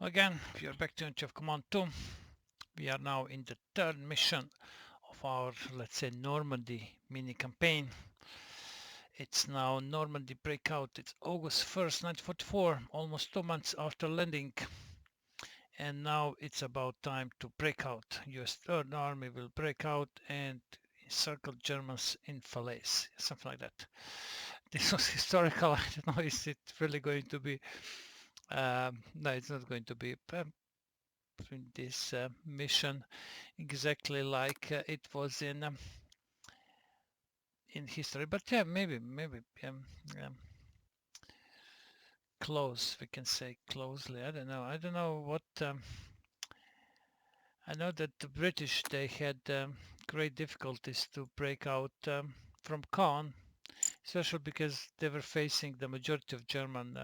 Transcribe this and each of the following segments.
Again, we are back to UOC Command 2. We are now in the third mission of our, let's say, Normandy mini campaign. It's now Normandy Breakout. It's August 1st, 1944, almost 2 months after landing. And now it's about time to break out. US Third Army will break out and encircle Germans in Falaise, something like that. This was historical. I don't know, is it really going to be? No, it's not going to be. In this mission exactly like it was in history, but yeah, maybe um, close, we can say closely. I don't know what I know that the British, they had great difficulties to break out from Caen, especially because they were facing the majority of German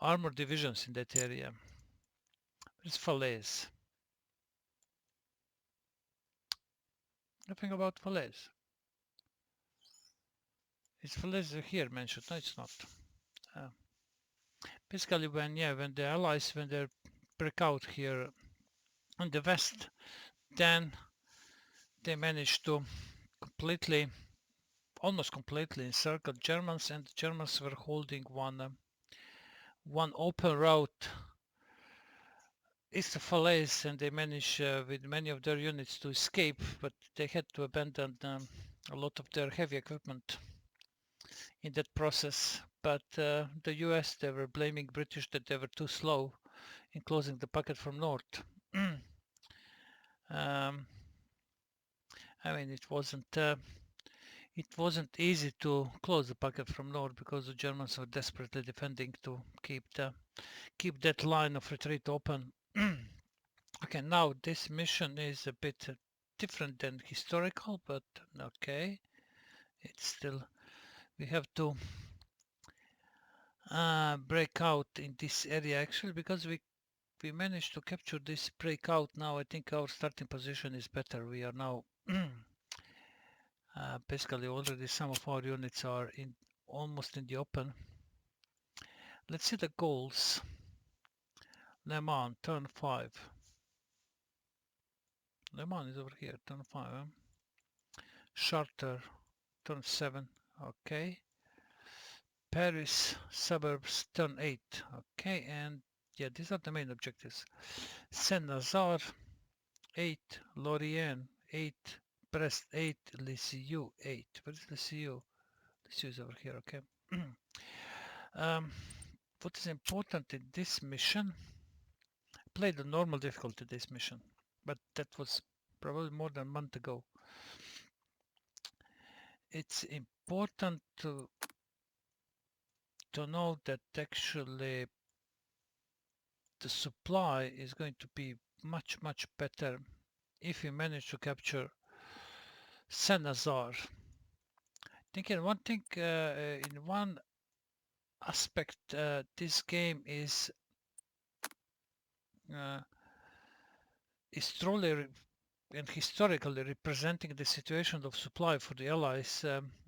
armored divisions in that area. It's Falaise. Nothing about Falaise. Is Falaise here mentioned? No, it's not. Uh, Basically, when the Allies, when they break out here in the West, then they managed to completely, almost completely encircle Germans, and the Germans were holding one open route east of Falaise, and they managed with many of their units to escape, but they had to abandon a lot of their heavy equipment in that process. But the US, they were blaming British that they were too slow in closing the pocket from north. um, I mean, it wasn't easy to close the pocket from north because the Germans were desperately defending to keep that line of retreat open. Okay, now this mission is a bit different than historical, but okay, it's still, we have to break out in this area actually because we managed to capture this breakout. Now I think our starting position is better. We are now basically already some of our units are in almost in the open. Let's see the goals. Le Mans, turn 5. Le Mans is over here, turn 5. Charter, turn 7. Okay. Paris suburbs, turn 8. Okay, and yeah, these are the main objectives. Saint-Nazaire, 8. Lorient, 8. Brest, 8. Lisieux, 8. Where is Lisieux? Lisieux is over here, okay. um, what is important in this mission? I played the normal difficulty this mission, but that was probably more than a month ago. It's important to know that actually the supply is going to be much better if we manage to capture Saint-Nazaire. Thinking one thing in one aspect, this game is truly and historically representing the situation of supply for the Allies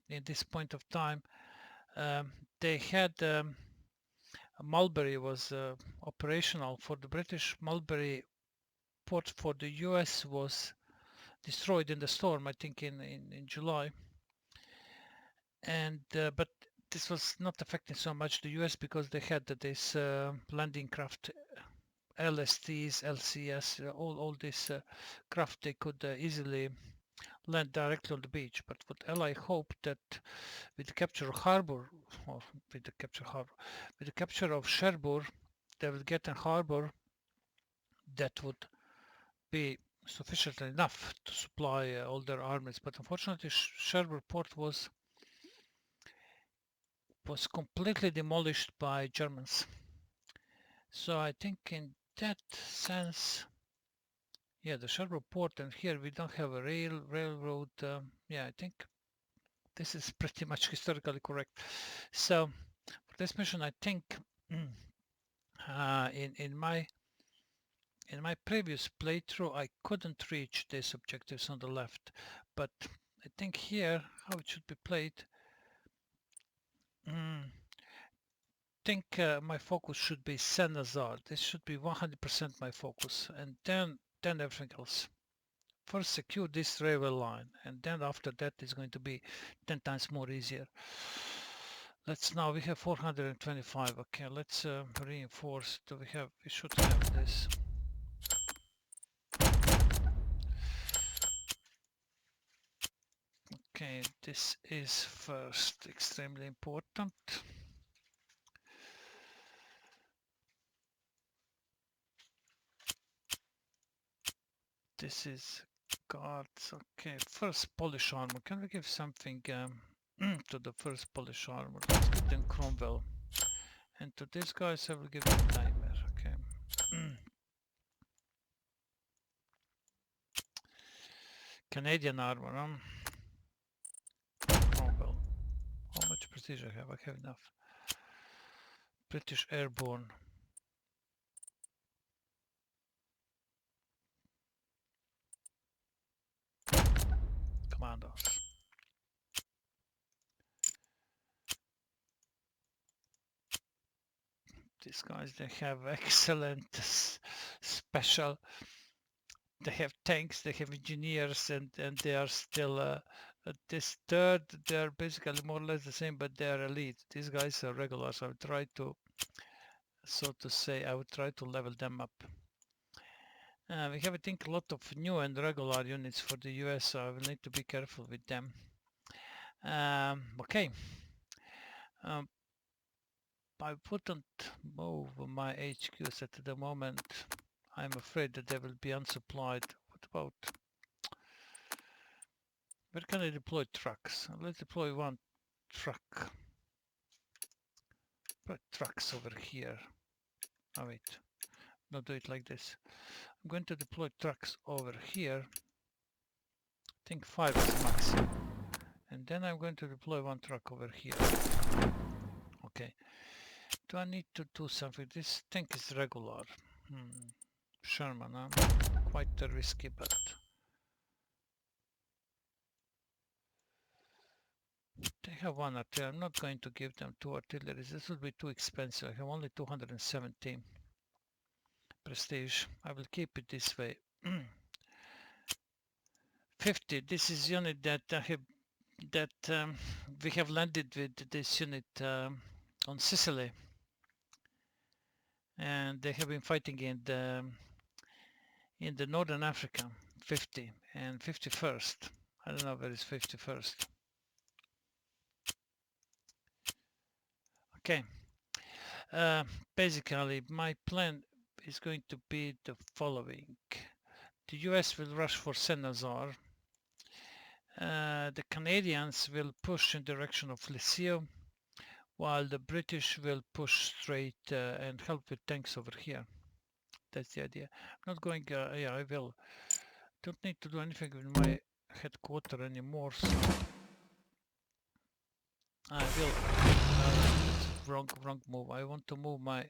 in this point of time. They had Mulberry was operational for the British. Mulberry port for the US was destroyed in the storm, I think in July. And but this was not affecting so much the US because they had this landing craft, LSTs, LCS, all this craft, they could easily land directly on the beach. But what Ally hoped that with the capture of harbor, or with the capture of Cherbourg, they would get a harbor that would be sufficient enough to supply all their armies. But unfortunately, Cherbourg port was completely demolished by Germans. So I think in that sense, yeah, the Cherbourg port, and here we don't have a railroad. Yeah, I think this is pretty much historically correct. So for this mission, I think in my previous playthrough, I couldn't reach these objectives on the left, but I think here how it should be played. think my focus should be Saint-Nazaire. This should be 100% my focus, and then everything else. First secure this railway line, and then after that is going to be 10 times more easier. Let's now, we have 425. Okay, let's reinforce. We should have this. Okay, this is first extremely important. This is guards. Okay, first polish armor. Can we give something to the first polish armor? Let's give them Cromwell. And to these guys I will give them Nightmare. Okay. Canadian armor. Cromwell. How much prestige I have? I have enough. British Airborne. Commandos. These guys, they have excellent special. They have tanks, they have engineers, and they are still this third. They are basically more or less the same, but they are elite. These guys are regulars. I would try to, so to say, I would try to level them up. We have, I think, a lot of new and regular units for the US, so I will need to be careful with them. Okay. I wouldn't move my HQs at the moment. I'm afraid that they will be unsupplied. What about, where can I deploy trucks? Let's deploy one truck. Put trucks over here. Oh wait, not do it like this. I'm going to deploy trucks over here. I think 5 is max. And then I'm going to deploy one truck over here. Okay. Do I need to do something? This tank is regular. Sherman, quite risky, but they have one artillery. I'm not going to give them 2 artilleries. This would be too expensive. I have only 270 prestige. I will keep it this way. 50. This is unit that I have, we have landed with this unit on Sicily, and they have been fighting in the Northern Africa. 50 and 51st. I don't know where is 51st. Okay. Basically, my plan is going to be the following. The US will rush for Saint-Nazaire. The Canadians will push in direction of Lisieux, while the British will push straight and help with tanks over here. That's the idea. I'm not going, yeah, I will. Don't need to do anything with my headquarters anymore, so I will. Wrong move. I want to move my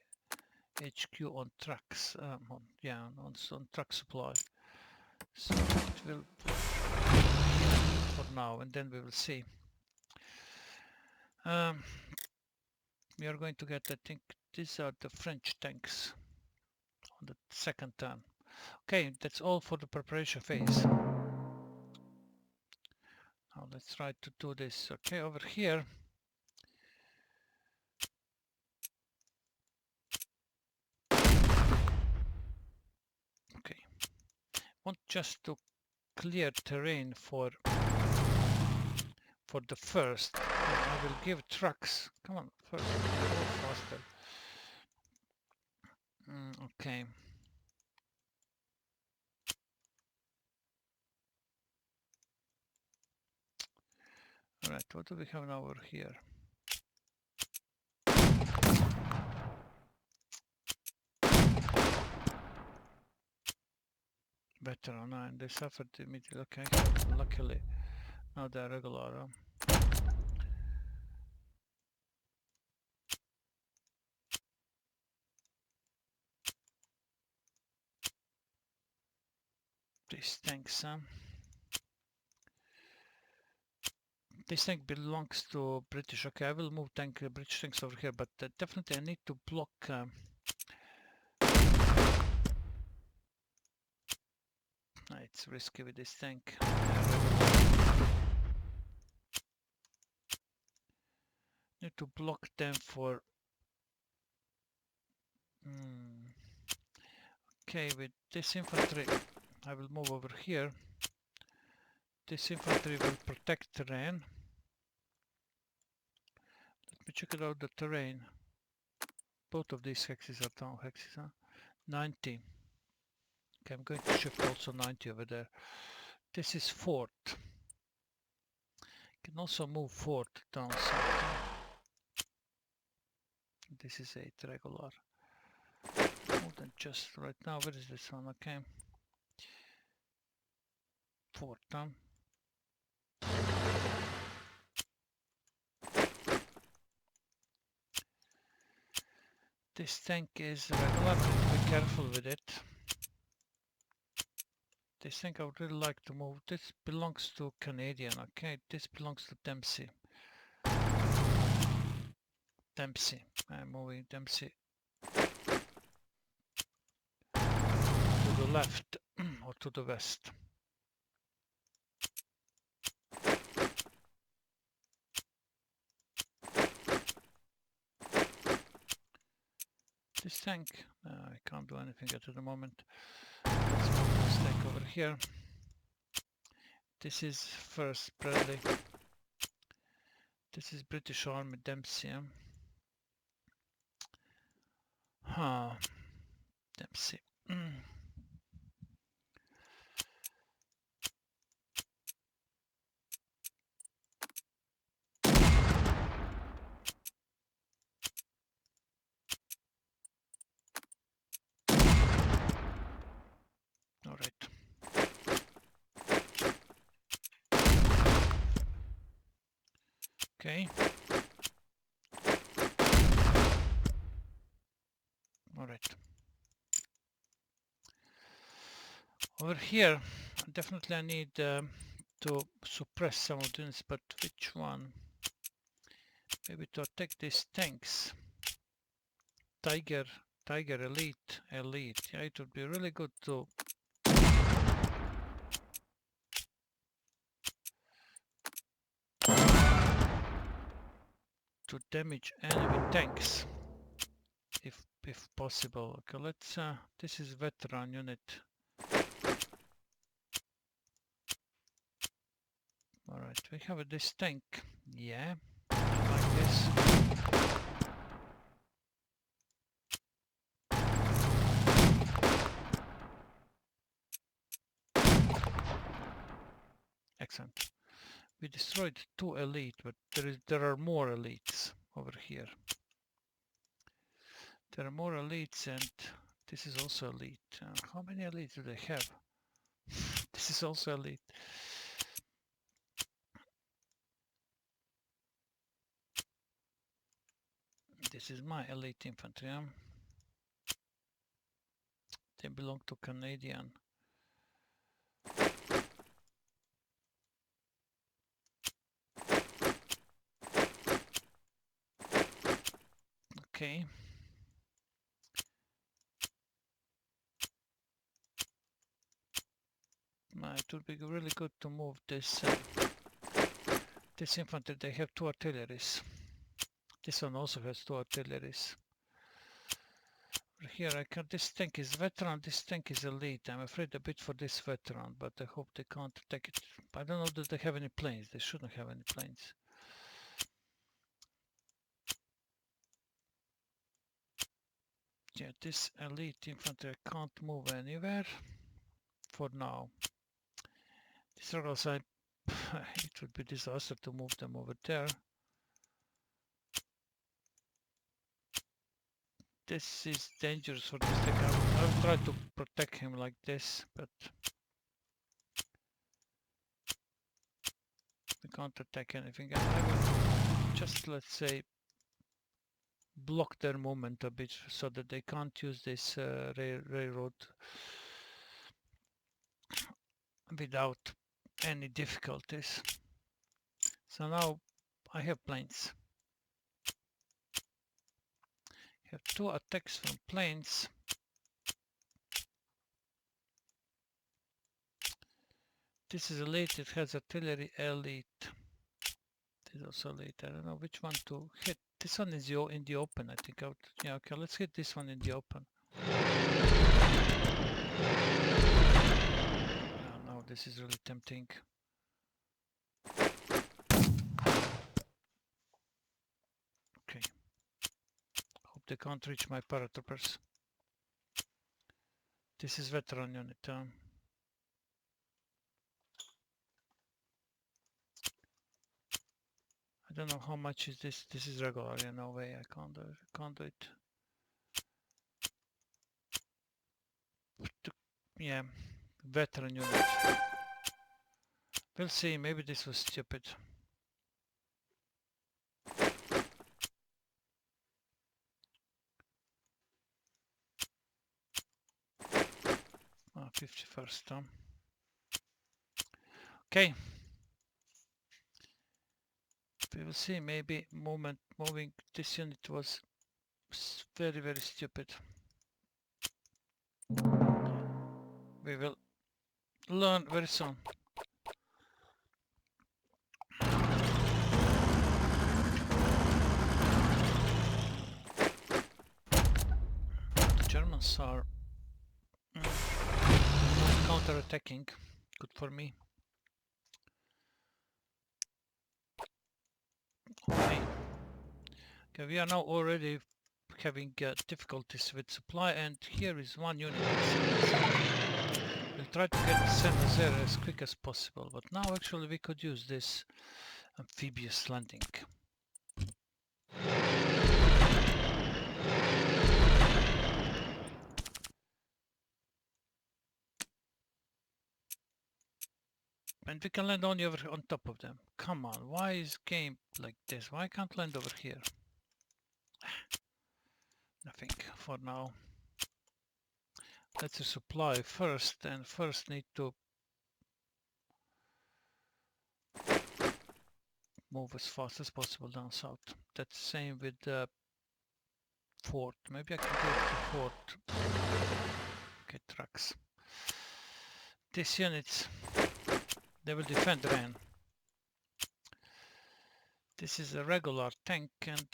HQ on trucks. On truck supply. So it will for now, and then we will see. We are going to get, I think, these are the French tanks on the second turn. Okay, that's all for the preparation phase. Now let's try to do this. Okay, over here. Okay, want just to clear terrain for the first. I will give trucks. Come on, first, go faster. Okay. All right, what do we have now over here? Veteran, and they suffered immediately. Okay, luckily now they're regular. These tanks, This tank belongs to British. Okay, I will move British tanks over here, but definitely I need to block. It's risky with this tank. Need to block them for. Okay, with this infantry, I will move over here. This infantry will protect terrain. Let me check it out, the terrain. Both of these hexes are town hexes, huh? 90. Okay, I'm going to shift also 90 over there. This is fort. Can also move fort down south. This is 8 regular. More than just right now. Where is this one? Okay. Fort, huh? This tank is regular. Be careful with it. This tank I would really like to move. This belongs to Canadian. Okay, this belongs to Dempsey. I'm moving Dempsey to the left or to the west. This tank, I can't do anything at the moment. Let's move this tank over here. This is 1st Bradley. This is British Army Dempsey. Dempsey. All right. Okay. All right. Over here, definitely I need to suppress some of the units, but which one? Maybe to attack these tanks. Tiger Elite. Yeah, it would be really good to damage enemy tanks, if possible. Okay, let's. This is veteran unit. All right, we have this tank. Yeah, like this. Excellent. We destroyed 2 elite, but there are more elites over here. There are more elites, and this is also elite. How many elites do they have? This is also elite. This is my elite infantry. They belong to Canadian. Okay. It would be really good to move this this infantry. They have 2 artilleries. This one also has 2 artilleries. Here I can. This tank is veteran. This tank is elite. I'm afraid a bit for this veteran, but I hope they can't attack it. I don't know that they have any planes. They shouldn't have any planes. Yeah, this elite infantry can't move anywhere for now. These rebels, it would be disaster to move them over there. This is dangerous for this tank. I will try to protect him like this, but we can't attack anything. And I will just, let's say, block their movement a bit so that they can't use this railroad without any difficulties. So now I have planes. I have 2 attacks from planes. This is elite, it has artillery elite. This is also elite. I don't know which one to hit. This one is in the open, I think. Yeah, okay, let's hit this one in the open. No, this is really tempting. Okay. Hope they can't reach my paratroopers. This is veteran unit. I don't know how much is this. This is regular. Yeah, no way. I can't do it. Yeah, veteran unit. We'll see. Maybe this was stupid. 51st. Okay. We will see. Maybe moving this unit was very, very stupid. We will learn very soon. The Germans are counter-attacking. Good for me. Okay. Okay, we are now already having difficulties with supply, and here is one unit. We'll try to get Saint-Nazaire as quick as possible, but now actually we could use this amphibious landing. And we can land only over on top of them. Come on, why is game like this? Why can't land over here? Nothing for now. Let's supply first, and first need to move as fast as possible down south. That's the same with the fort. Maybe I can go to fort. Okay, trucks. These units, they will defend Rennes. This is a regular tank, and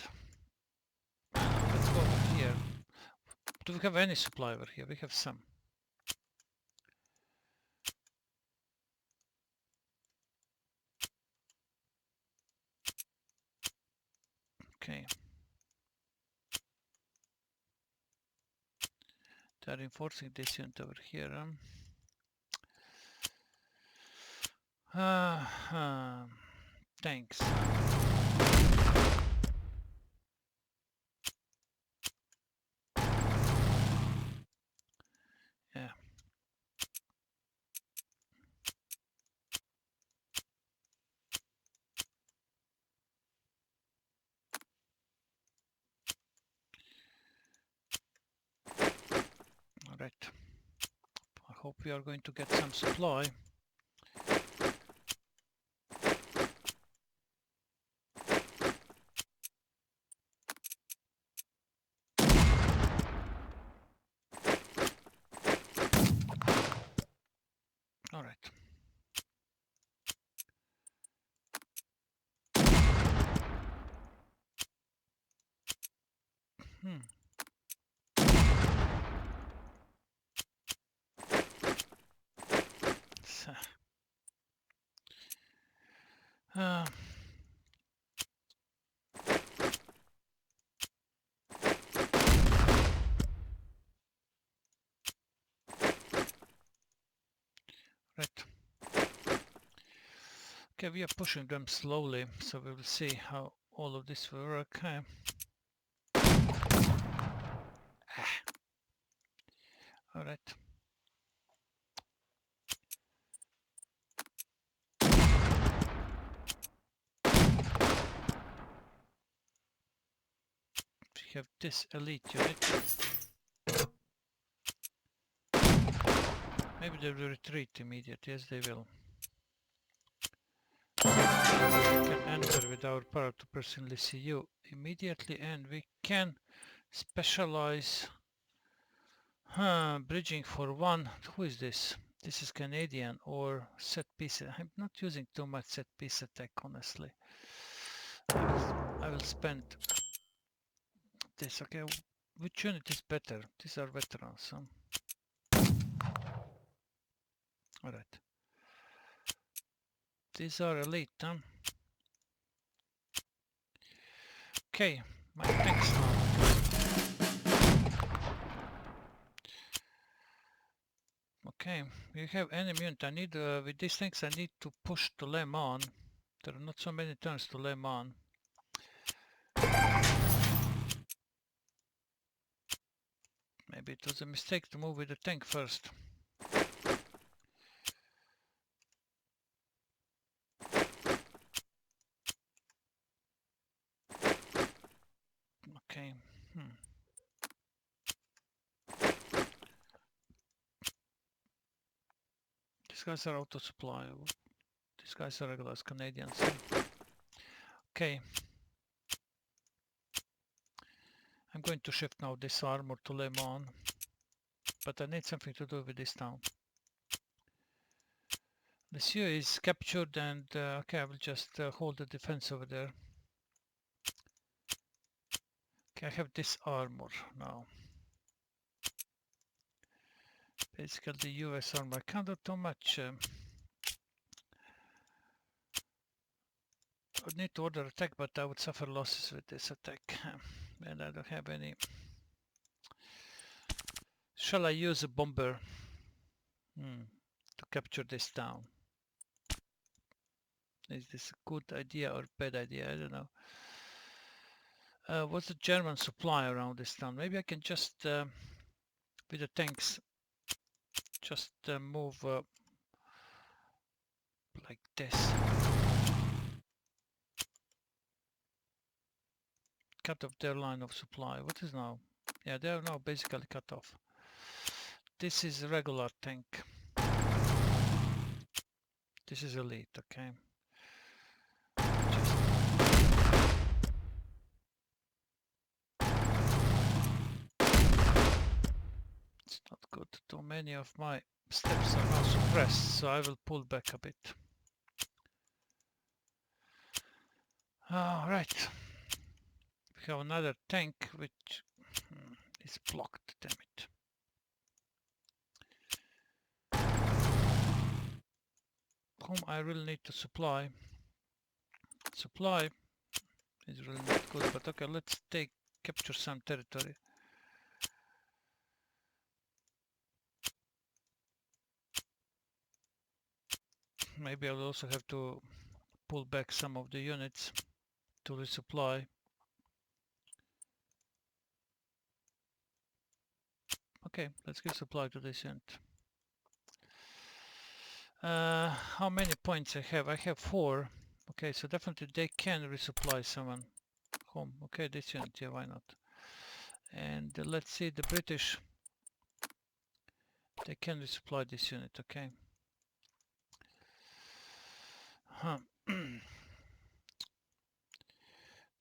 let's go over here. Do we have any supply over here? We have some. Okay. They're reinforcing this unit over here. Thanks. Yeah. All right. I hope we are going to get some supply. All right. So, right. Okay, we are pushing them slowly, so we will see how all of this will work. All right. We have this elite unit. Maybe they will retreat immediately. Yes, they will. We can enter with our power to personally see you immediately, and we can specialize bridging for one. Who is this? This is Canadian or set piece. I'm not using too much set piece attack, honestly. I will spend this. Okay, which unit is better? These are veterans. Alright. These are elite, huh? Okay, my tanks now. Okay, we have enemy unit. I need, with these things, I need to push to Le Mans. There are not so many turns to Le Mans. Maybe it was a mistake to move with the tank first. Okay. These guys are auto supply. These guys are regular Canadians. Okay. I'm going to shift now this armor to Le Mans, but I need something to do with this town. Monsieur is captured, and okay, I will just hold the defense over there. Okay, I have this armor now. Basically the US armor. I can't do too much. I would need to order attack, but I would suffer losses with this attack. And I don't have any. Shall I use a bomber to capture this town? Is this a good idea or bad idea? I don't know. What's the German supply around this town? Maybe I can just, with the tanks, just move like this. Cut off their line of supply. What is now? Yeah, they are now basically cut off. This is a regular tank. This is elite, okay. It's not good. Too many of my steps are now suppressed, so I will pull back a bit. Alright. We have another tank which is blocked, damn it. Whom I really need to supply. Supply is really not good, but okay, let's capture some territory. Maybe I'll also have to pull back some of the units to resupply. Okay, let's give supply to this unit. How many points I have? I have 4. Okay, so definitely they can resupply someone. Home. Okay, this unit, yeah, why not? And let's see, the British, they can resupply this unit, okay.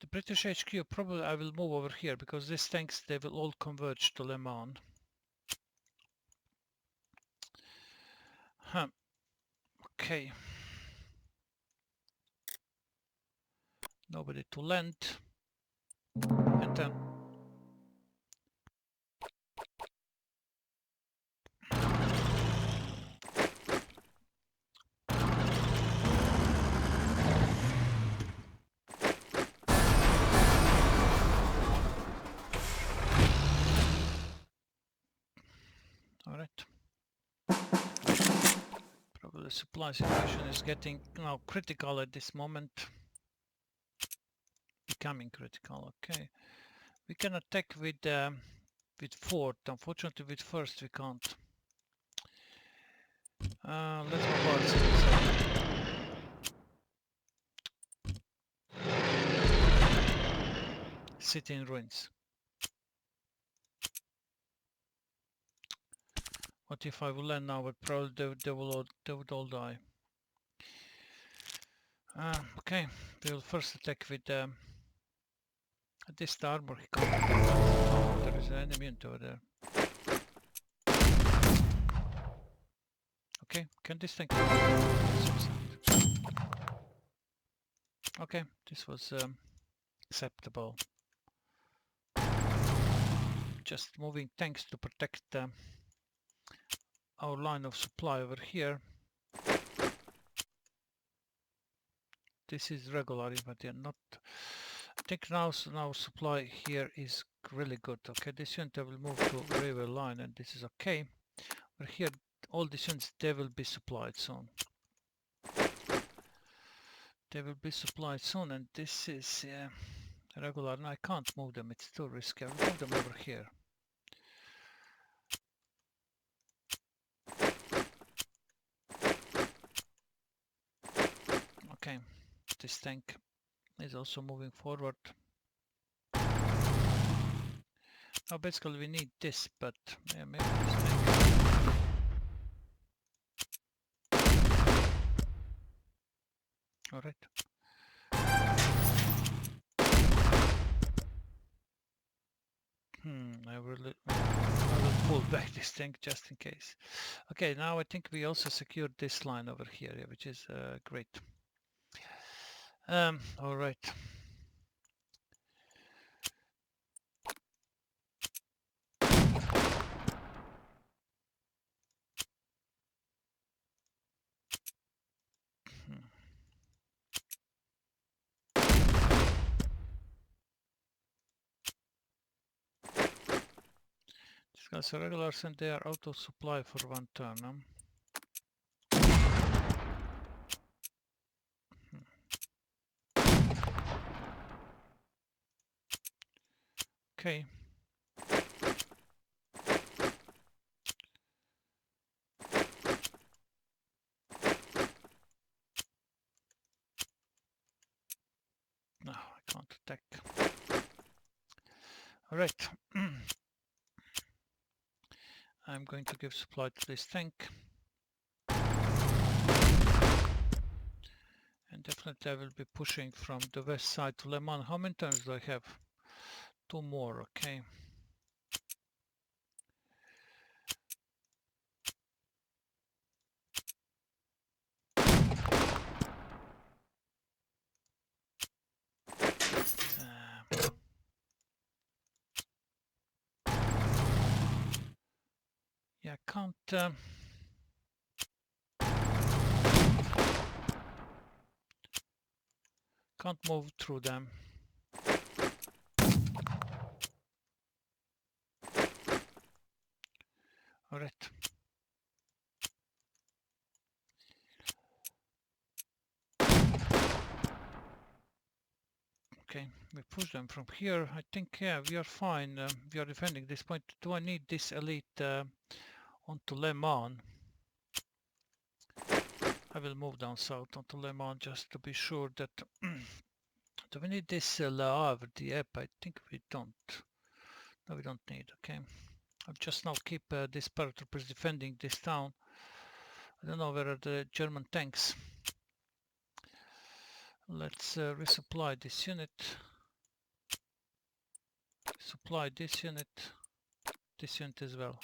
The British HQ, probably I will move over here because these tanks, they will all converge to Le Mans. Okay. Nobody to land. And then alright. Probably the supply situation is getting now critical at this moment. Becoming critical, okay. We can attack with fort. Unfortunately with first we can't. Let's bombard city in ruins. What if I will land now? But probably they would all die. Okay, we'll first attack with this armor. He can't attack that. There is an enemy over there. Okay, can this tank? Okay, this was acceptable. Just moving tanks to protect our line of supply over here. This is regular, but they're not. I think now supply here is really good. Okay, this unit will move to river line, and this is okay. But here, all these units, they will be supplied soon. They will be supplied soon, and this is regular. And I can't move them; it's too risky. I'll move them over here. Okay, this tank is also moving forward. Now basically we need this, but yeah, maybe this tank. All right. I will pull back this tank just in case. Okay, now I think we also secured this line over here, yeah, which is great. All right. These guys are regulars and they are out of supply for one turn. Okay. No, I can't attack. All right. I'm going to give supply to this tank. And definitely I will be pushing from the west side to Le Mans. How many turns do I have? 2 more, okay. Yeah, I can't move through them. All right. Okay, we push them from here. I think, yeah, we are fine. We are defending this point. Do I need this elite onto Le Mans? I will move down south onto Le Mans just to be sure that... Do we need this Le Havre, Dieppe? I think we don't. No, we don't need, okay. I'll just now keep these paratroopers defending this town. I don't know where are the German tanks. Let's resupply this unit. Supply this unit as well.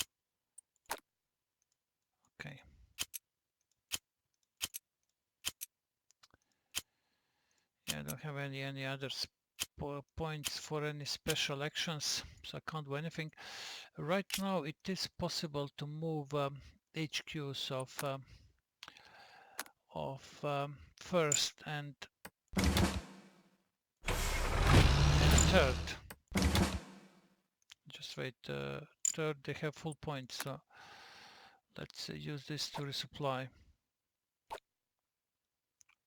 Okay. Yeah, I don't have any other points for any special actions, so I can't do anything. Right now it is possible to move HQs of first and third. Just wait, third they have full points, so let's use this to resupply.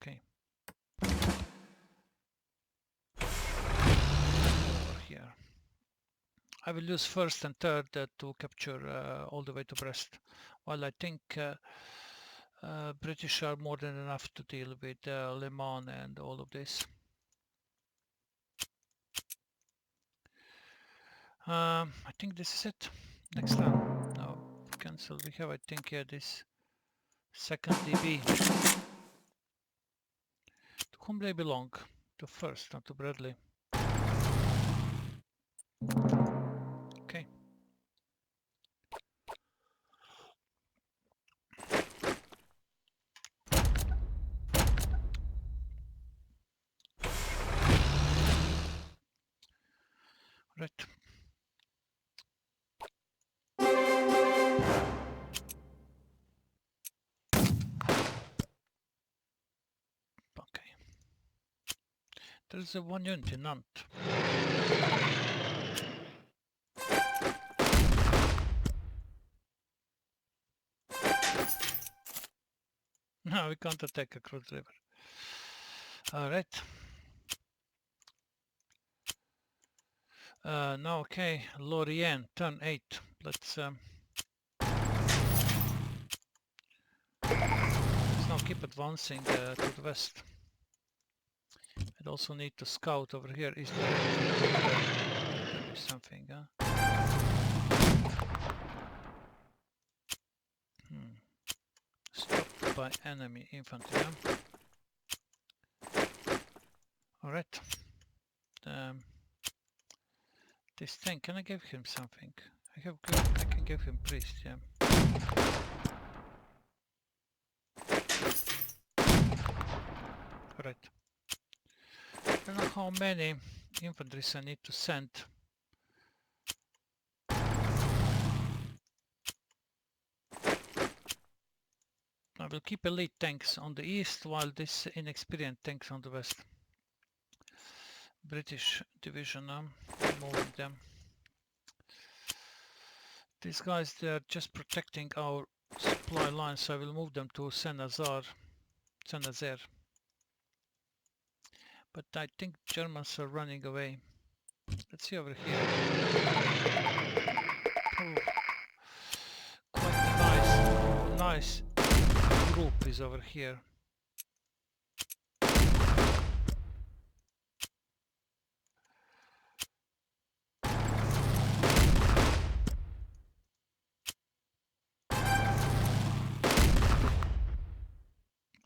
Okay. Over here. I will use first and third to capture all the way to Brest, while I think British are more than enough to deal with Le Mans and all of this. I think this is it. Next time. No, cancel. We have, I think, yeah, this second DB to whom they belong? To first, not to Bradley. Okay. Right. Okay. There's a one unit in Nantes. No, we can't attack across the river. Alright. Now, okay, Lorient, turn 8. Let's now keep advancing to the west. I'd also need to scout over here. Is there something? Stopped by enemy infantry. Alright. This thing, can I give him something? I can give him priest, yeah. Right. I don't know how many infantry I need to send. I will keep elite tanks on the east while this inexperienced tanks on the west. British division, moving them. These guys, they are just protecting our supply lines, so I will move them to Saint-Nazaire. But I think Germans are running away. Let's see over here. Oh, quite a nice group is over here.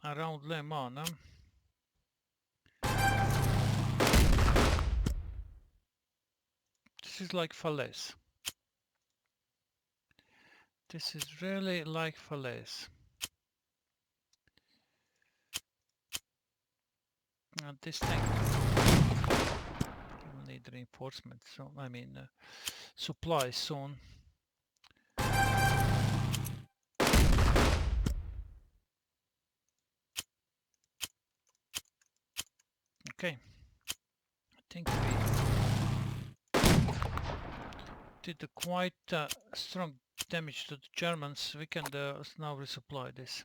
Around Le Mans. This is like Falaise. This is really like Falaise. And this thing will need reinforcement, so I mean supplies soon. Okay, I think we did a quite strong damage to the Germans. We can now resupply this.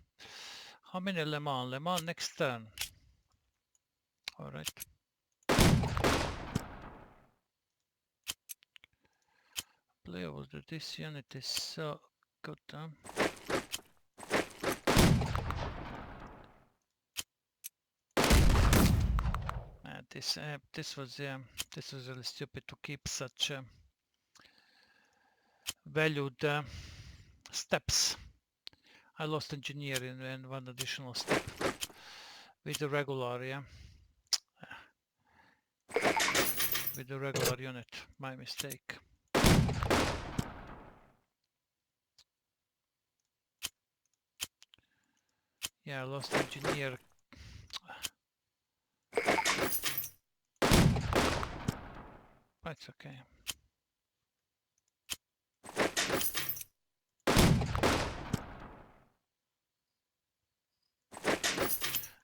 How many Le Mans? Le Mans next turn. Alright. Playable that this unit is so good. This was really stupid to keep such valued steps. I lost engineering and one additional step with the regular, with the regular unit. My mistake. Yeah, I lost engineer. But it's okay.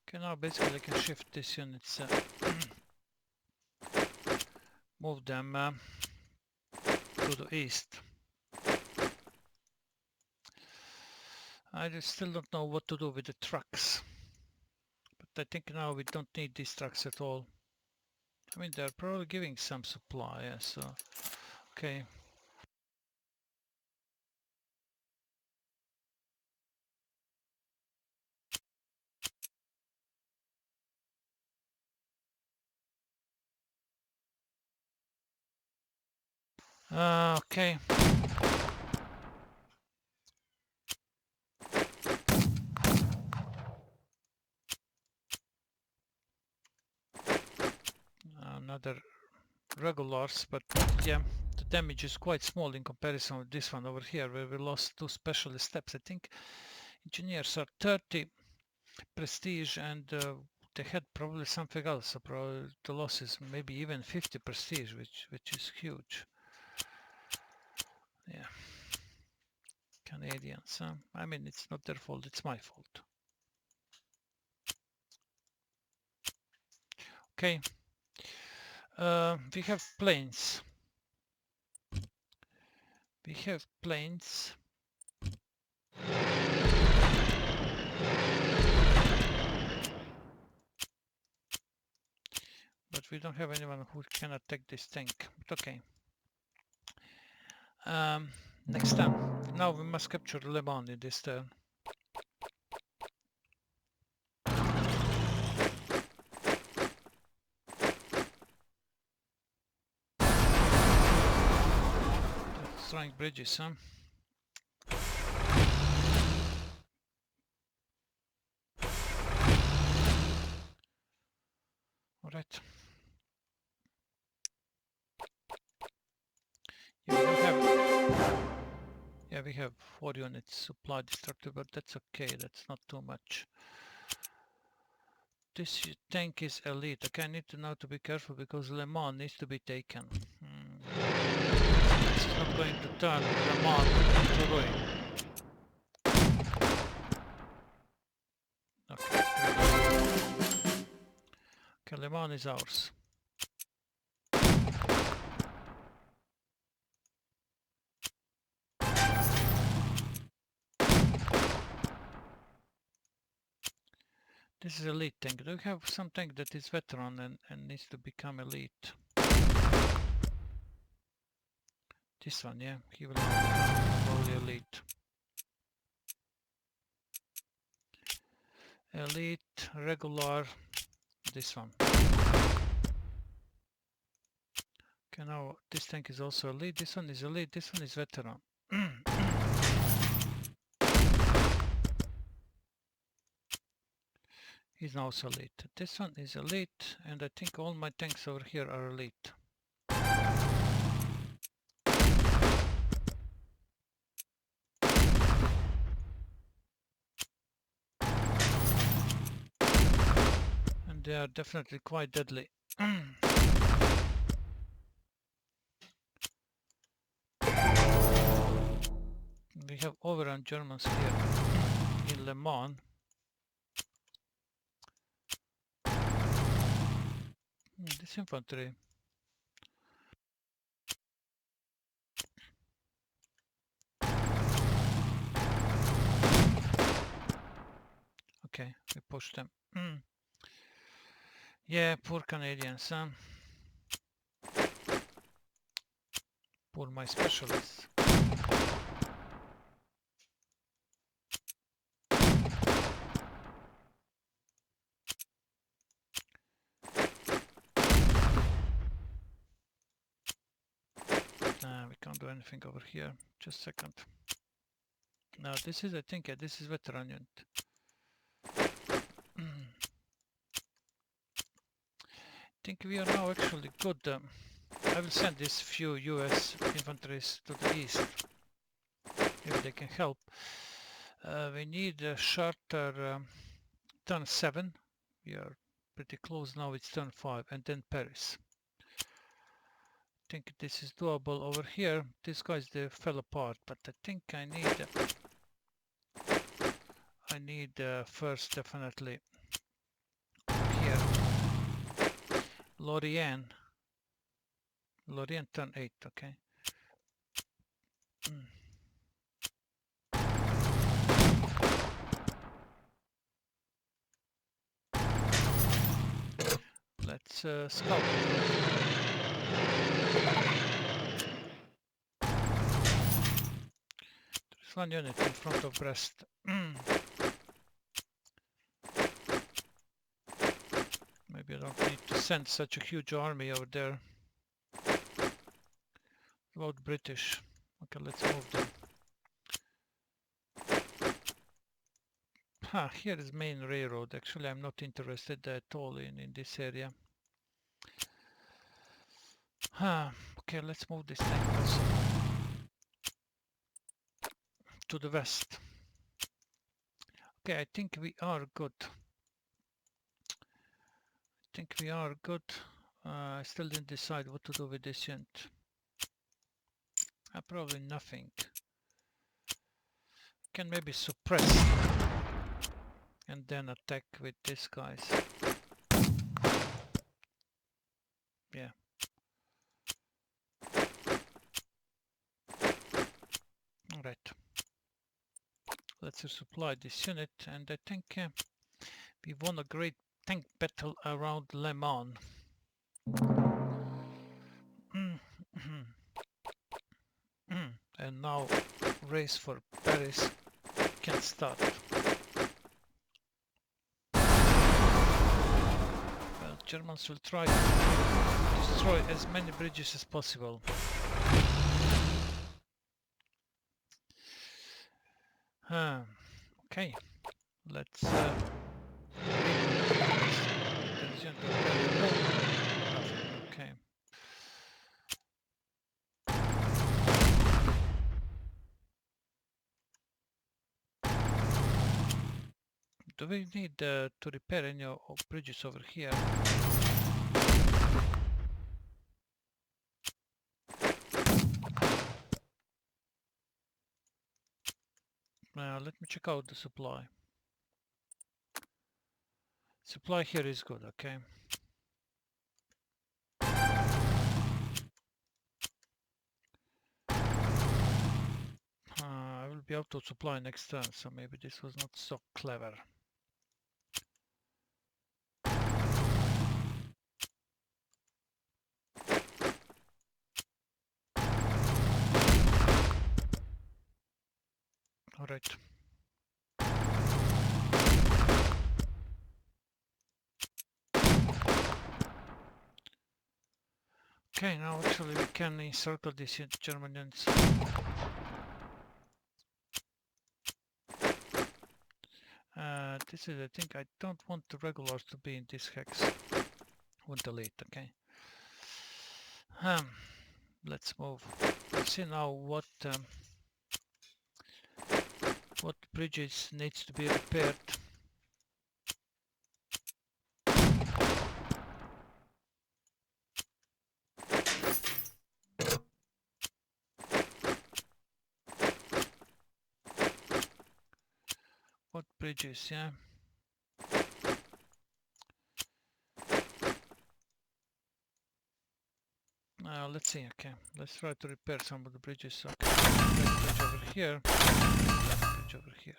Okay, now basically I can shift these units, move them to the east. I still don't know what to do with the trucks, but I think now we don't need these trucks at all. I mean, they're probably giving some supply, yeah, so okay. Okay. other regulars, but yeah, the damage is quite small in comparison with this one over here, where we lost 2 specialist steps. I think engineers are 30 prestige, and they had probably something else. So probably the loss is maybe even 50 prestige, which is huge. Yeah, Canadians. I mean, it's not their fault; it's my fault. Okay. We have planes. We have planes. But we don't have anyone who can attack this tank. But okay. Next time. Now we must capture Le Mans in this turn. Destroying bridges, huh? Alright. Yeah, we don't have... Yeah, we have 4 units supply destructive, but that's okay. That's not too much. This tank is elite. Okay, I need to know to be careful because Le Mans needs to be taken. This is not going to turn Le Mans into ruin. Okay. Okay, Le Mans is ours. This is elite tank. Do we have some tank that is veteran and needs to become elite? This one, yeah, he will become probably elite. Elite, regular, this one. Okay, now this tank is also elite. This one is elite. This one is veteran. He's now also elite. This one is elite, and I think all my tanks over here are elite. And they are definitely quite deadly. We have overrun Germans here in Le Mans. This infantry. Okay, we push them. Yeah, poor Canadians, huh? Poor my specialists. We can't do anything over here. Just a second. Now this is, I think, yeah, this is veteran unit. I think we are now actually good. I will send these few US infantries to the east. Maybe they can help. We need a shorter turn 7. We are pretty close now. It's turn 5, and then Paris. I think this is doable over here. These guys, they fell apart, but I think I need first definitely here Lorient turn 8. Okay. Let's scout. There's one unit in front of Brest. Maybe I don't need to send such a huge army over there. About British. Okay, let's move them. Here is main railroad. Actually, I'm not interested at all in this area. Okay, let's move this tank also to the west. Okay, I think we are good. I still didn't decide what to do with this unit. Probably nothing. Can maybe suppress and then attack with these guys. Yeah. Alright. Let's resupply this unit, and I think we won a great tank battle around Le Mans. And now race for Paris can start. Well, Germans will try to destroy as many bridges as possible. Okay, let's okay. Do we need to repair any bridges over here? Let me check out the supply. Supply here is good, okay. I will be out of supply next turn, so maybe this was not so clever. Alright. Okay, now actually we can encircle these German units. This is, I think, I don't want the regulars to be in this hex. Want delete, okay. Let's move. Let's see now what bridges needs to be repaired. What bridges, yeah. Let's see, okay. Let's try to repair some of the bridges. Okay, bridge over here. Bridge over here.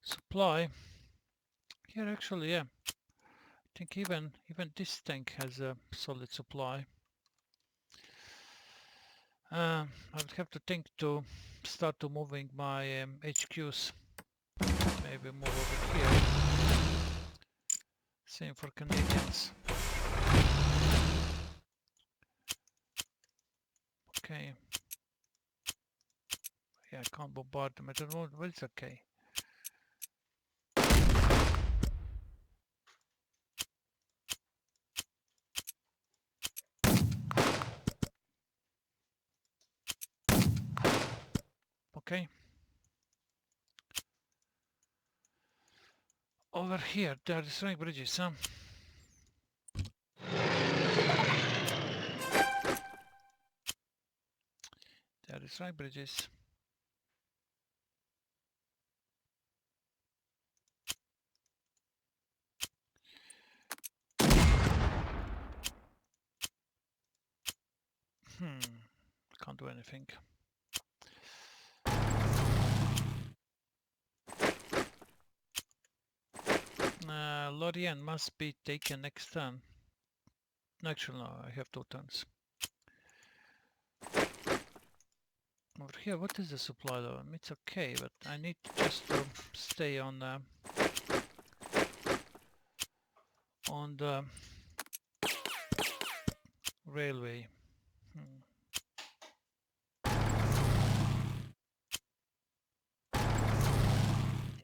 Supply. Here actually, yeah. I think even this tank has a solid supply. I would have to think to start to moving my HQs. Maybe move over here. Same for Canadians. Okay. Yeah, I can't bombard them at the moment, but it's okay. Okay. Over here, there are destroying bridges, huh? There are destroying bridges. Can't do anything. Lorient must be taken next turn. Actually, no, I have 2 turns. Over here, what is the supply level? It's okay, but I need just to stay on the railway.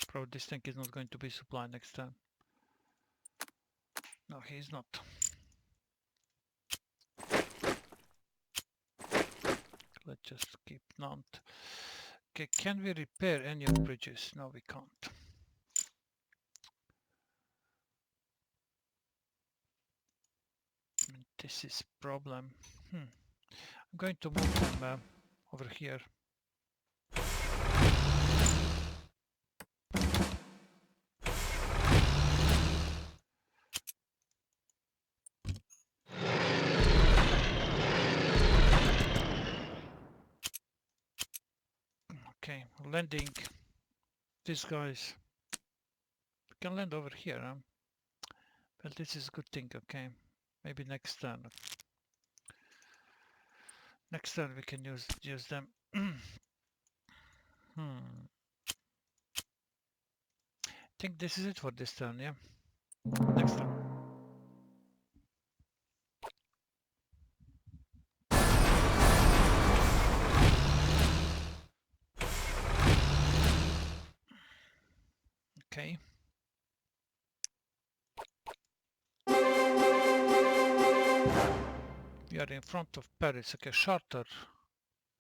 Probably this tank is not going to be supplied next time. No, he's not. Let's just keep Nantes. Okay, can we repair any of bridges? No, we can't. This is problem. I'm going to move them over here. Okay, landing. These guys can land over here. Well, this is a good thing. Okay, maybe next turn. Next turn we can use them. I think this is it for this turn. Yeah. Next turn. Okay. We are in front of Paris. Okay, charter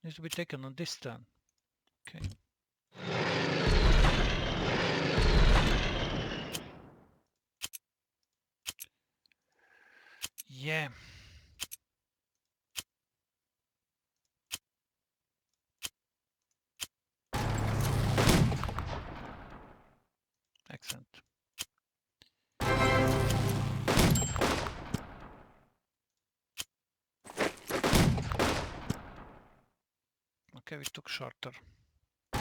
needs to be taken on this turn. Okay. Yeah. Excellent. Okay, we took charter. We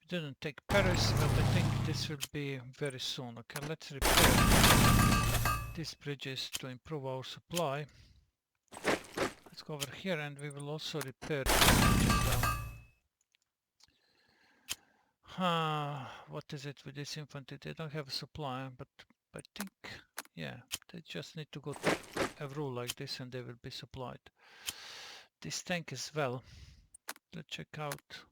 didn't take Paris, but I think this will be very soon. Okay, let's repair these bridges to improve our supply. Let's go over here and we will also repair this bridge as well. What is it with this infantry? They don't have a supply, but I think, yeah, they just need to go to a rule like this and they will be supplied. This tank as well. Let's check out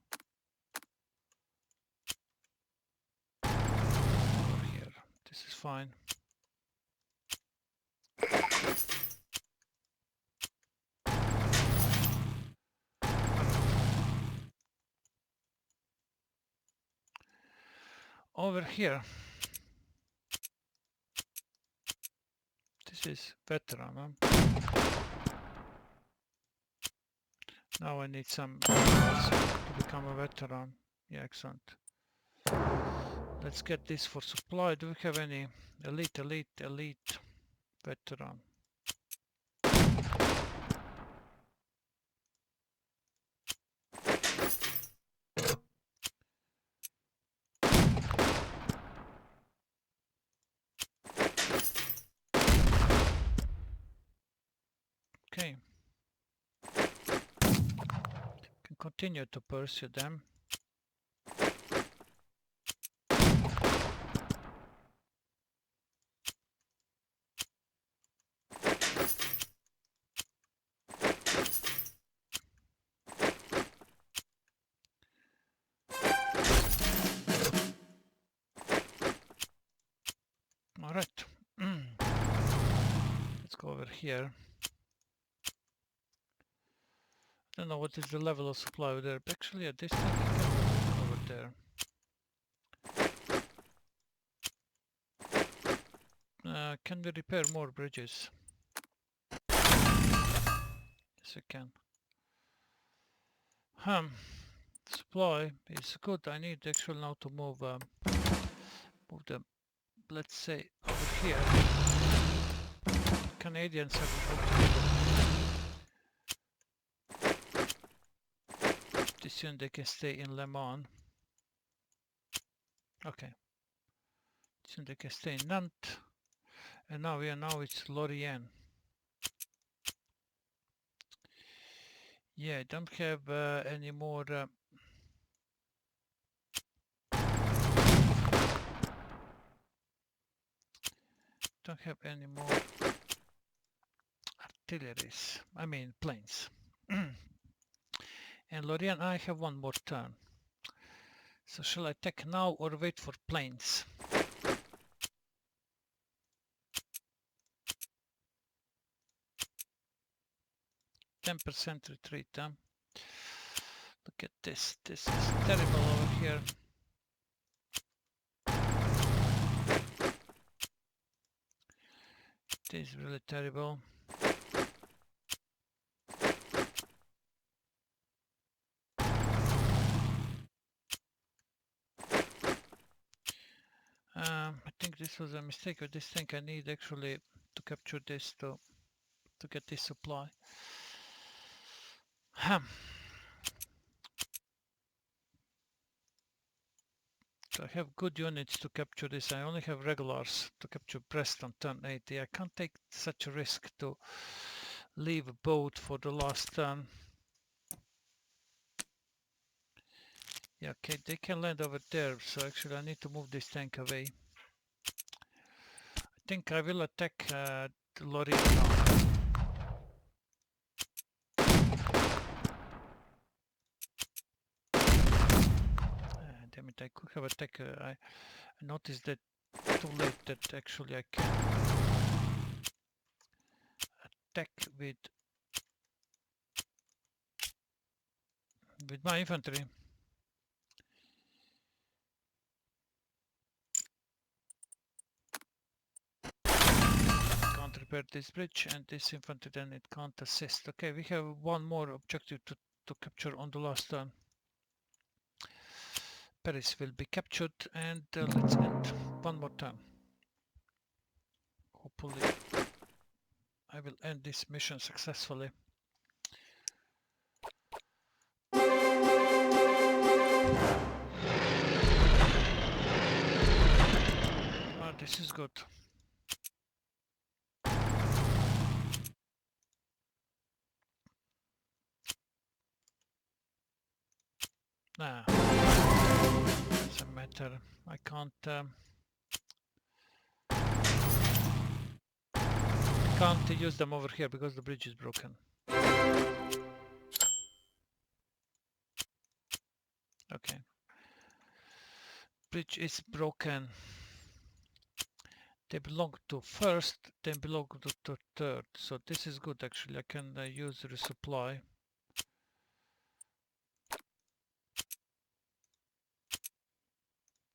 over here. This is fine. Over here, this is veteran. Now I need some to become a veteran. Yeah, excellent. Let's get this for supply. Do we have any elite veteran? Okay. Can continue to pursue them. All right. Let's go over here. I don't know what is the level of supply over there, but actually at this thing you can move over there. Can we repair more bridges? Yes, we can. Supply is good. I need actually now to move them, let's say, over here. Canadians have this soon they can stay in Le Mans. Okay. Soon they can stay in Nantes. And now it's Lorient. Yeah, I don't have any more don't have any more artilleries. I mean planes. And Lorient, I have one more turn. So shall I attack now or wait for planes? 10% retreat. Look at this. This is terrible over here. It is really terrible. I think this was a mistake with this thing. I need actually to capture this to get this supply. So I have good units to capture this. I only have regulars to capture Brest on turn 80. I can't take such a risk to leave a boat for the last turn. Yeah, okay, they can land over there, so actually I need to move this tank away. I think I will attack the lorry now. Damn it, I could have attacked. I noticed that too late that actually I can attack with my infantry. Can't repair this bridge, and this infantry then it can't assist. Okay, we have one more objective to capture on the last turn. Paris will be captured, and let's end one more turn. Hopefully I will end this mission successfully. This is good. Nah, doesn't matter. I can't use them over here because the bridge is broken. Okay. Bridge is broken. They belong to first, they belong to third. So this is good actually. I can use resupply.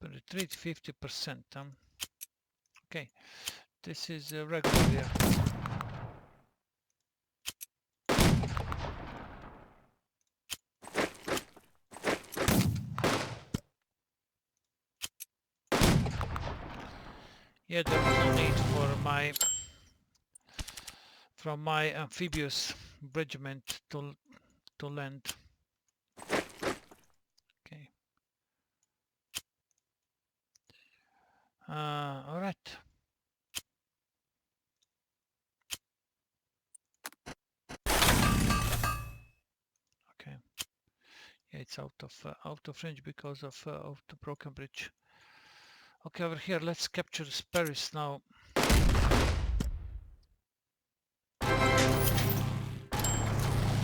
Retreat 50%. Okay, this is regular here. Yeah, there was no need for my amphibious regiment to land. Okay. All right. Okay. Yeah, it's out of range because of the broken bridge. Okay, over here, let's capture Paris now. We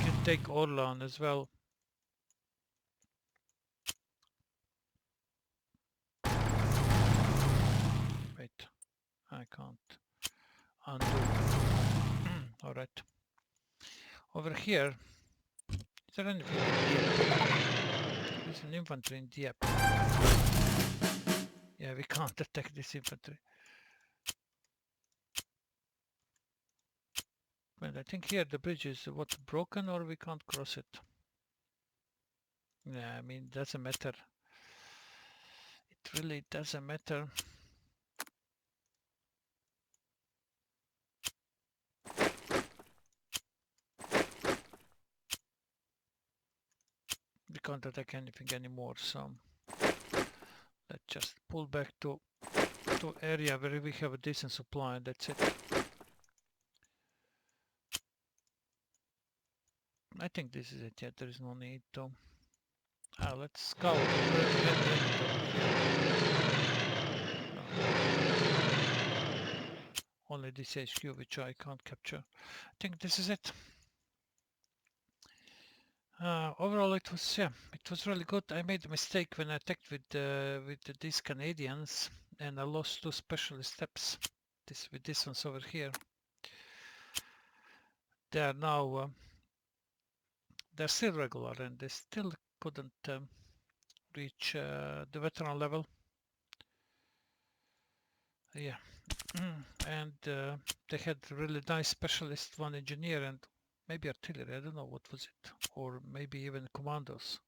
can take Orlan as well. Wait, I can't undo. All right. Over here, is there anything in Dieppe? There's an infantry in Dieppe. Yeah, we can't attack this infantry. But I think here the bridge is broken, or we can't cross it. Yeah, I mean, doesn't matter. It really doesn't matter. We can't attack anything anymore, so let's just pull back to area where we have a decent supply, and that's it. I think this is it. Yeah, there is no need to. Let's scout. Only this HQ, which I can't capture. I think this is it. Overall, it was really good. I made a mistake when I attacked with these Canadians, and I lost 2 specialist steps. With this ones over here. They are now they're still regular and they still couldn't reach the veteran level. Yeah, and they had really nice specialist, one engineer and maybe artillery, I don't know what was it, or maybe even commandos.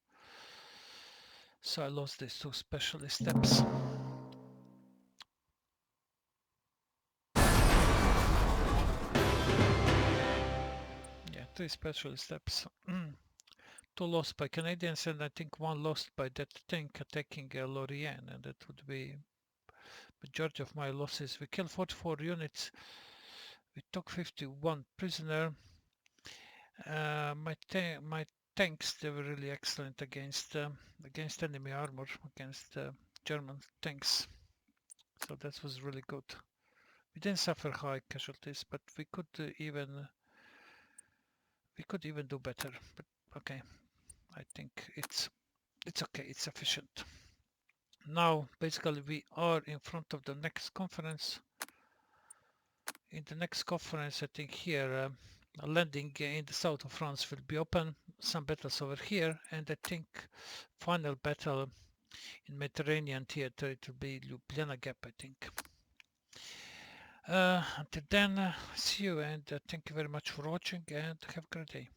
So I lost these two specialist steps. Yeah, three specialist steps. Two lost by Canadians and I think one lost by that tank attacking Lorient, and that would be majority of my losses. We killed 44 units. We took 51 prisoner. My tanks, they were really excellent against enemy armor, against German tanks. So that was really good. We didn't suffer high casualties, but we could even do better. But okay, I think it's okay. It's sufficient. Now, basically, we are in front of the next conference. In the next conference, I think here, a landing in the south of France will be open. Some battles over here, and I think final battle in Mediterranean theater, it will be Ljubljana Gap, I think. Until then, see you, and thank you very much for watching, and have a great day.